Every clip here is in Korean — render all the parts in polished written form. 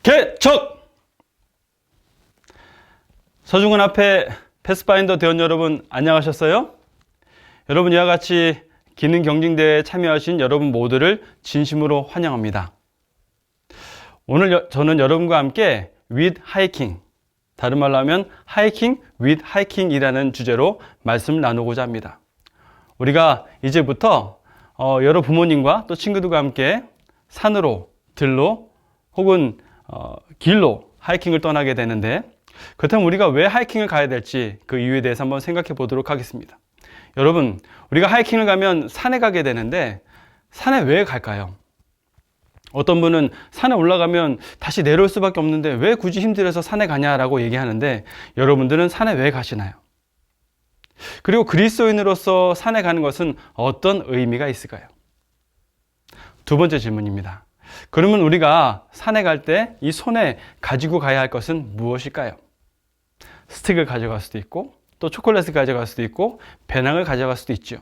개척! 서중은 앞에 패스파인더 대원 여러분 안녕하셨어요? 여러분, 이와 같이 기능 경진대회에 참여하신 여러분 모두를 진심으로 환영합니다. 오늘 저는 여러분과 함께 with hiking, 다른 말로 하면 hiking with hiking이라는 주제로 말씀을 나누고자 합니다. 우리가 이제부터 여러 부모님과 또 친구들과 함께 산으로, 들로 혹은 길로 하이킹을 떠나게 되는데, 그렇다면 우리가 왜 하이킹을 가야 될지 그 이유에 대해서 한번 생각해 보도록 하겠습니다. 여러분, 우리가 하이킹을 가면 산에 가게 되는데 산에 왜 갈까요? 어떤 분은 산에 올라가면 다시 내려올 수밖에 없는데 왜 굳이 힘들어서 산에 가냐라고 얘기하는데, 여러분들은 산에 왜 가시나요? 그리고 그리스도인으로서 산에 가는 것은 어떤 의미가 있을까요? 두 번째 질문입니다. 그러면 우리가 산에 갈 때 이 손에 가지고 가야 할 것은 무엇일까요? 스틱을 가져갈 수도 있고, 또 초콜릿을 가져갈 수도 있고, 배낭을 가져갈 수도 있죠.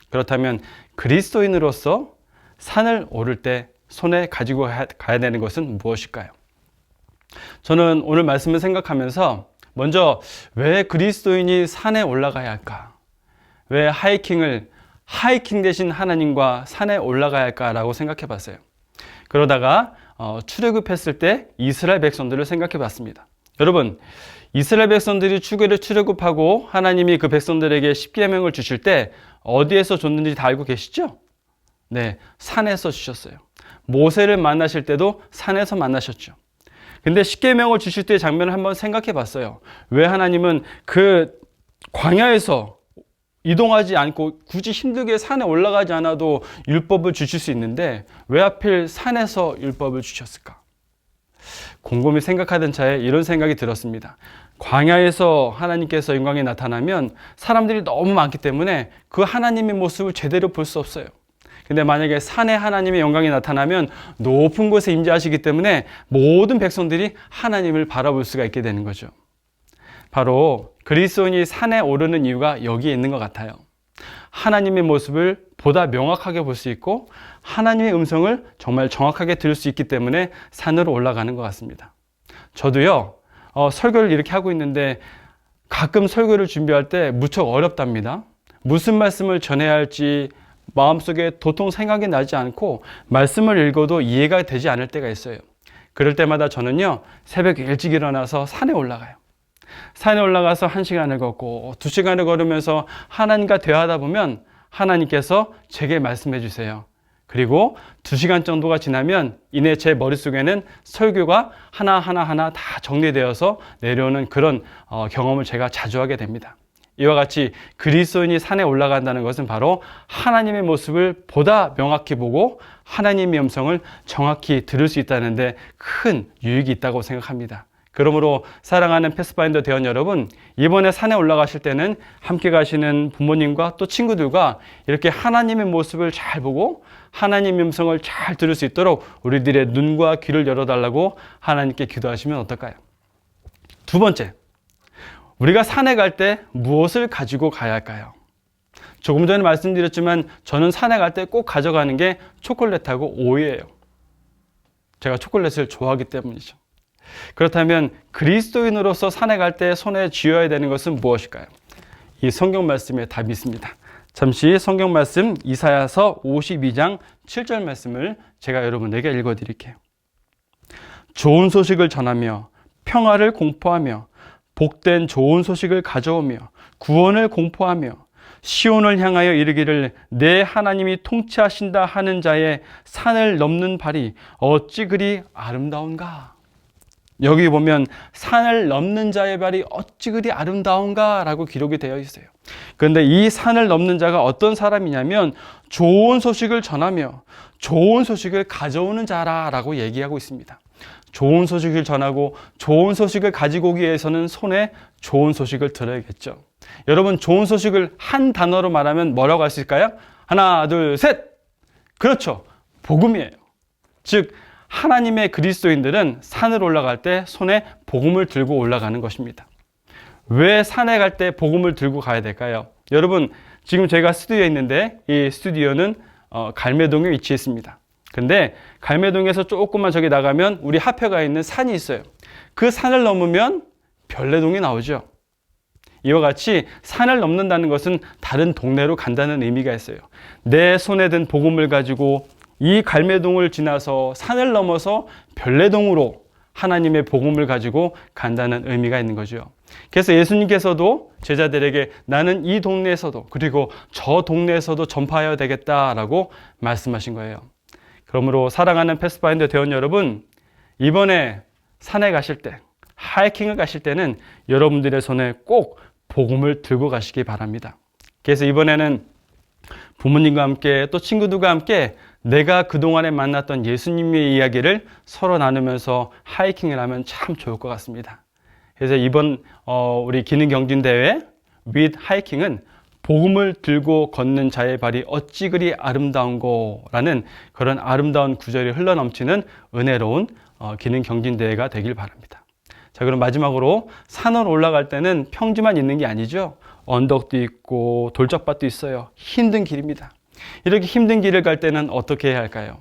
그렇다면 그리스도인으로서 산을 오를 때 손에 가지고 가야 되는 것은 무엇일까요? 저는 오늘 말씀을 생각하면서 먼저 왜 그리스도인이 산에 올라가야 할까? 왜 하이킹 대신 하나님과 산에 올라가야 할까라고 생각해 봤어요. 그러다가 출애굽했을 때 이스라엘 백성들을 생각해 봤습니다. 여러분, 이스라엘 백성들이 출애굽하고 하나님이 그 백성들에게 십계명을 주실 때 어디에서 줬는지 다 알고 계시죠? 네, 산에서 주셨어요. 모세를 만나실 때도 산에서 만나셨죠. 근데 십계명을 주실 때의 장면을 한번 생각해 봤어요. 왜 하나님은 그 광야에서 이동하지 않고 굳이 힘들게 산에 올라가지 않아도 율법을 주실 수 있는데 왜 하필 산에서 율법을 주셨을까? 곰곰이 생각하던 차에 이런 생각이 들었습니다. 광야에서 하나님께서 영광이 나타나면 사람들이 너무 많기 때문에 그 하나님의 모습을 제대로 볼 수 없어요. 근데 만약에 산에 하나님의 영광이 나타나면 높은 곳에 임재하시기 때문에 모든 백성들이 하나님을 바라볼 수가 있게 되는 거죠. 바로 그리스도인이 산에 오르는 이유가 여기에 있는 것 같아요. 하나님의 모습을 보다 명확하게 볼 수 있고 하나님의 음성을 정말 정확하게 들을 수 있기 때문에 산으로 올라가는 것 같습니다. 저도요, 설교를 이렇게 하고 있는데 가끔 설교를 준비할 때 무척 어렵답니다. 무슨 말씀을 전해야 할지 마음속에 도통 생각이 나지 않고 말씀을 읽어도 이해가 되지 않을 때가 있어요. 그럴 때마다 저는요, 새벽 일찍 일어나서 산에 올라가요. 산에 올라가서 1시간을 걷고 2시간을 걸으면서 하나님과 대화하다 보면 하나님께서 제게 말씀해 주세요. 그리고 2시간 정도가 지나면 이내 제 머릿속에는 설교가 하나하나 다 정리되어서 내려오는 그런 경험을 제가 자주 하게 됩니다. 이와 같이 그리스도인이 산에 올라간다는 것은 바로 하나님의 모습을 보다 명확히 보고 하나님의 음성을 정확히 들을 수 있다는 데 큰 유익이 있다고 생각합니다. 그러므로 사랑하는 패스파인더 대원 여러분, 이번에 산에 올라가실 때는 함께 가시는 부모님과 또 친구들과 이렇게 하나님의 모습을 잘 보고 하나님의 음성을 잘 들을 수 있도록 우리들의 눈과 귀를 열어달라고 하나님께 기도하시면 어떨까요? 두 번째, 우리가 산에 갈 때 무엇을 가지고 가야 할까요? 조금 전에 말씀드렸지만 저는 산에 갈 때 꼭 가져가는 게 초콜릿하고 오이예요. 제가 초콜릿을 좋아하기 때문이죠. 그렇다면 그리스도인으로서 산에 갈 때 손에 쥐어야 되는 것은 무엇일까요? 이 성경 말씀에 답이 있습니다. 잠시 성경 말씀 이사야서 52장 7절 말씀을 제가 여러분에게 읽어드릴게요. 좋은 소식을 전하며 평화를 공포하며 복된 좋은 소식을 가져오며 구원을 공포하며 시온을 향하여 이르기를 내 하나님이 통치하신다 하는 자의 산을 넘는 발이 어찌 그리 아름다운가. 여기 보면 산을 넘는 자의 발이 어찌 그리 아름다운가 라고 기록이 되어 있어요. 그런데 이 산을 넘는 자가 어떤 사람이냐면 좋은 소식을 전하며 좋은 소식을 가져오는 자라고 얘기하고 있습니다. 좋은 소식을 전하고 좋은 소식을 가지고 오기 위해서는 손에 좋은 소식을 들어야겠죠. 여러분, 좋은 소식을 한 단어로 말하면 뭐라고 할 수 있을까요? 하나, 둘, 셋! 그렇죠. 복음이에요. 즉 하나님의 그리스도인들은 산을 올라갈 때 손에 복음을 들고 올라가는 것입니다. 왜 산에 갈 때 복음을 들고 가야 될까요? 여러분, 지금 제가 스튜디오에 있는데 이 스튜디오는 갈매동에 위치해 있습니다. 근데 갈매동에서 조금만 저기 나가면 우리 하표가 있는 산이 있어요. 그 산을 넘으면 별내동이 나오죠. 이와 같이 산을 넘는다는 것은 다른 동네로 간다는 의미가 있어요. 내 손에 든 복음을 가지고 이 갈매동을 지나서 산을 넘어서 별내동으로 하나님의 복음을 가지고 간다는 의미가 있는 거죠. 그래서 예수님께서도 제자들에게 나는 이 동네에서도 그리고 저 동네에서도 전파해야 되겠다라고 말씀하신 거예요. 그러므로 사랑하는 패스파인더 대원 여러분, 이번에 산에 가실 때, 하이킹을 가실 때는 여러분들의 손에 꼭 복음을 들고 가시기 바랍니다. 그래서 이번에는 부모님과 함께 또 친구들과 함께 내가 그동안에 만났던 예수님의 이야기를 서로 나누면서 하이킹을 하면 참 좋을 것 같습니다. 그래서 이번 우리 기능경진대회 with 하이킹은 복음을 들고 걷는 자의 발이 어찌 그리 아름다운고라는 그런 아름다운 구절이 흘러넘치는 은혜로운 기능경진대회가 되길 바랍니다. 자, 그럼 마지막으로 산을 올라갈 때는 평지만 있는 게 아니죠. 언덕도 있고 돌짝밭도 있어요. 힘든 길입니다. 이렇게 힘든 길을 갈 때는 어떻게 해야 할까요?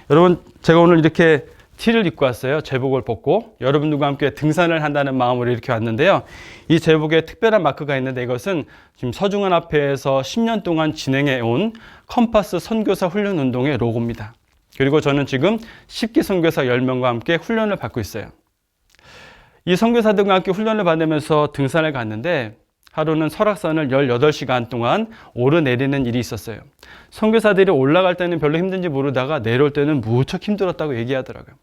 여러분, 제가 오늘 이렇게 티를 입고 왔어요. 제복을 벗고 여러분들과 함께 등산을 한다는 마음으로 이렇게 왔는데요. 이 제복에 특별한 마크가 있는데 이것은 지금 서중원 앞에서 10년 동안 진행해 온 컴파스 선교사 훈련 운동의 로고입니다. 그리고 저는 지금 10기 선교사 10명과 함께 훈련을 받고 있어요. 이 선교사들과 함께 훈련을 받으면서 등산을 갔는데 하루는 설악산을 18시간 동안 오르내리는 일이 있었어요. 선교사들이 올라갈 때는 별로 힘든지 모르다가 내려올 때는 무척 힘들었다고 얘기하더라고요.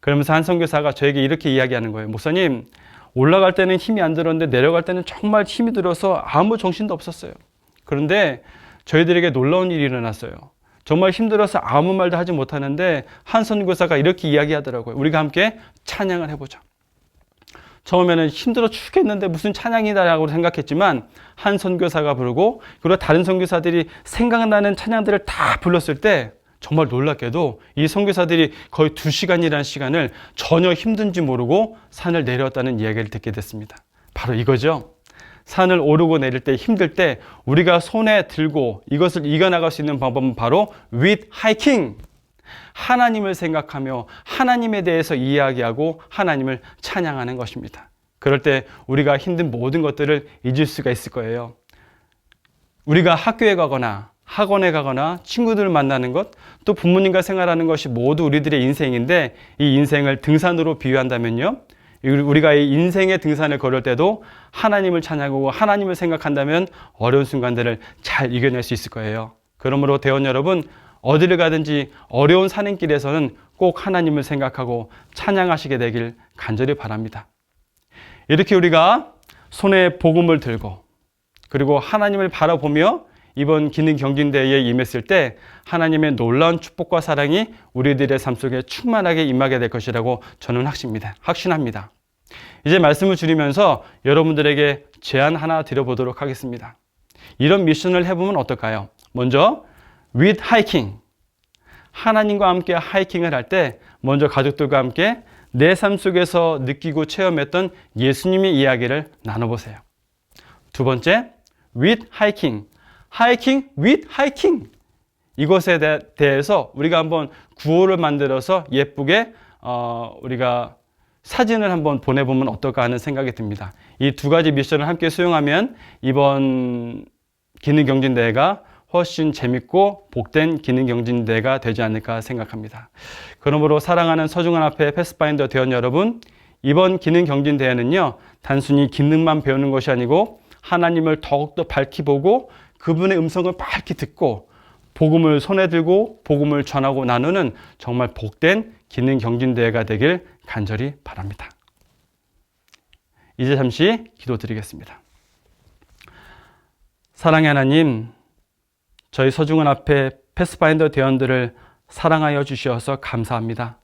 그러면서 한 선교사가 저에게 이렇게 이야기하는 거예요. 목사님, 올라갈 때는 힘이 안 들었는데 내려갈 때는 정말 힘이 들어서 아무 정신도 없었어요. 그런데 저희들에게 놀라운 일이 일어났어요. 정말 힘들어서 아무 말도 하지 못하는데 한 선교사가 이렇게 이야기하더라고요. 우리가 함께 찬양을 해보자. 처음에는 힘들어 죽겠는데 무슨 찬양이다라고 생각했지만 한 선교사가 부르고 그리고 다른 선교사들이 생각나는 찬양들을 다 불렀을 때 정말 놀랍게도 이 선교사들이 거의 2시간이라는 시간을 전혀 힘든지 모르고 산을 내려왔다는 이야기를 듣게 됐습니다. 바로 이거죠. 산을 오르고 내릴 때 힘들 때 우리가 손에 들고 이것을 이겨나갈 수 있는 방법은 바로 with hiking. 하나님을 생각하며 하나님에 대해서 이야기하고 하나님을 찬양하는 것입니다. 그럴 때 우리가 힘든 모든 것들을 잊을 수가 있을 거예요. 우리가 학교에 가거나 학원에 가거나 친구들을 만나는 것, 또 부모님과 생활하는 것이 모두 우리들의 인생인데 이 인생을 등산으로 비유한다면요. 우리가 이 인생의 등산을 걸을 때도 하나님을 찬양하고 하나님을 생각한다면 어려운 순간들을 잘 이겨낼 수 있을 거예요. 그러므로 대원 여러분, 어디를 가든지 어려운 산행길에서는 꼭 하나님을 생각하고 찬양하시게 되길 간절히 바랍니다. 이렇게 우리가 손에 복음을 들고 그리고 하나님을 바라보며 이번 기능경진대회에 임했을 때 하나님의 놀라운 축복과 사랑이 우리들의 삶 속에 충만하게 임하게 될 것이라고 저는 확신합니다. 이제 말씀을 줄이면서 여러분들에게 제안 하나 드려보도록 하겠습니다. 이런 미션을 해보면 어떨까요? 먼저 with hiking. 하나님과 함께 하이킹을 할 때 먼저 가족들과 함께 내 삶 속에서 느끼고 체험했던 예수님의 이야기를 나눠보세요. 두 번째, with hiking. hiking with hiking. 이것에 대해서 우리가 한번 구호를 만들어서 예쁘게 우리가 사진을 한번 보내보면 어떨까 하는 생각이 듭니다. 이 두 가지 미션을 함께 수행하면 이번 기능경진대회가 훨씬 재밌고 복된 기능경진대회가 되지 않을까 생각합니다. 그러므로 사랑하는 서중원 앞에 패스파인더 대원 여러분, 이번 기능경진대회는요, 단순히 기능만 배우는 것이 아니고 하나님을 더욱더 밝히 보고 그분의 음성을 밝히 듣고 복음을 손에 들고 복음을 전하고 나누는 정말 복된 기능경진대회가 되길 간절히 바랍니다. 이제 잠시 기도드리겠습니다. 사랑의 하나님, 저희 서중원 앞에 패스파인더 대원들을 사랑하여 주셔서 감사합니다.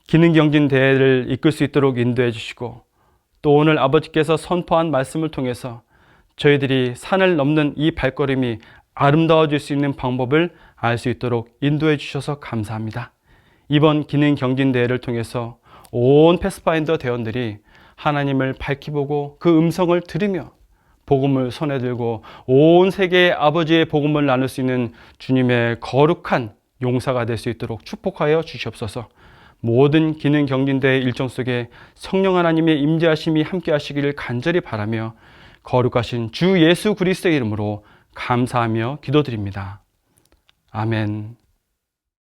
기능경진대회를 이끌 수 있도록 인도해 주시고 또 오늘 아버지께서 선포한 말씀을 통해서 저희들이 산을 넘는 이 발걸음이 아름다워질 수 있는 방법을 알 수 있도록 인도해 주셔서 감사합니다. 이번 기능경진대회를 통해서 온 패스파인더 대원들이 하나님을 밝히 보고 그 음성을 들으며 복음을 손에 들고 온 세계의 아버지의 복음을 나눌 수 있는 주님의 거룩한 용사가 될 수 있도록 축복하여 주시옵소서. 모든 기능 경진대회 일정 속에 성령 하나님의 임재하심이 함께 하시기를 간절히 바라며 거룩하신 주 예수 그리스도의 이름으로 감사하며 기도드립니다. 아멘.